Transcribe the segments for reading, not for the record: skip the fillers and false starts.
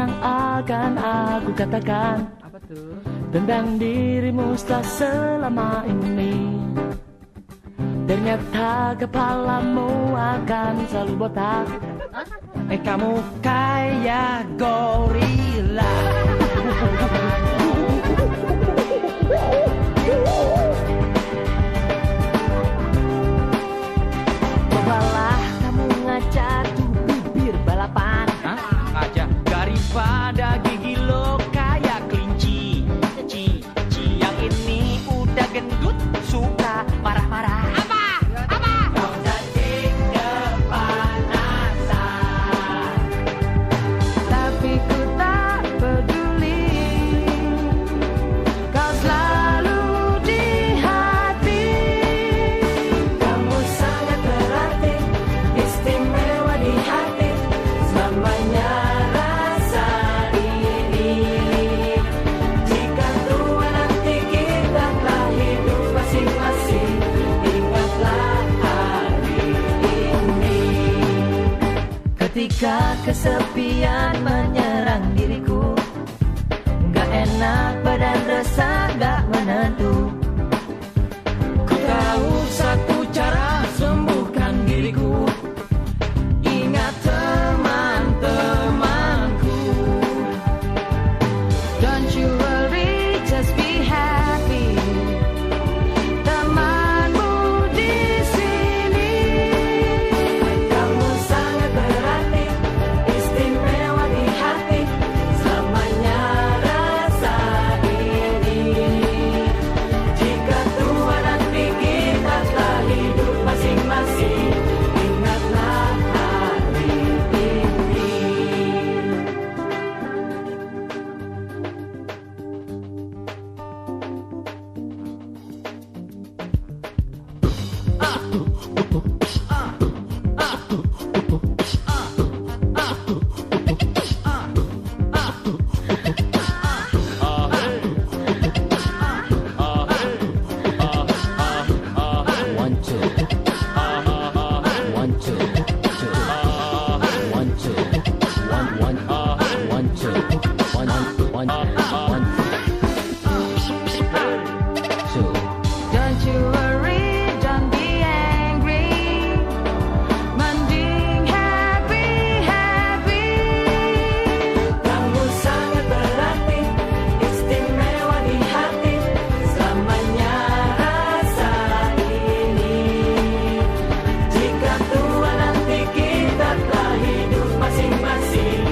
yang akan aku katakan. Apa tuh? Tentang dirimu setelah selama ini. Ternyata kepalamu akan selalu botak. Kamu kayak gorila. Cobalah kamu ngajak bibir balapan. Hah? Aja daripada gigi lo kayak kelinci. Yang ini udah gendut suka marah-marah. Kau jadi kepanasan. Tapi ku tak peduli. Kau selalu di hati. Kamu sangat berarti, istimewa di hati. Selamanya rasa ini. Jika tua nanti kita telah hidup masing-masing, ingatlah hari ini. Ketika kesepian menyerang diriku, gak enak badan resah gak menentu. Ku tahu satu cara sembuhkan diriku. Ingat teman-temanku. Don't you worry, just be happy. Temanmu di sini. Kamu sangat berarti, istimewa di hati. Selamanya rasa ini. Jika tua nanti kita telah hidup masing-masing, ingatlah hari ini. One, two. One, two. One, two. One, two. Two. Don't you worry, don't be angry. Mending happy, happy. Kamu sangat berarti, istimewa di hati. Selamanya rasa ini. Jika tua nanti kita telah hidup masing-masing,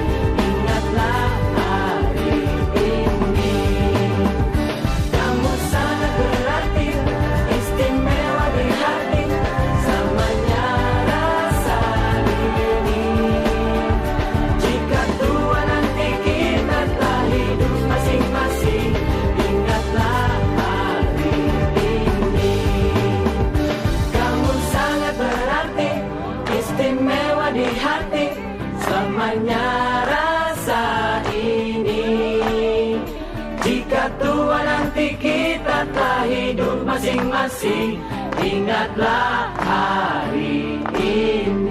ingatlah hari ini. Kamu sangat berarti, istimewa di hati. Selamanya rasa ini. Jika tua nanti kita telah hidup masing-masing, ingatlah hari ini. Kamu sangat berarti, istimewa di hati. Selamanya rasa ini. Jika tua nanti kita telah hidup masing-masing, ingatlah hari ini.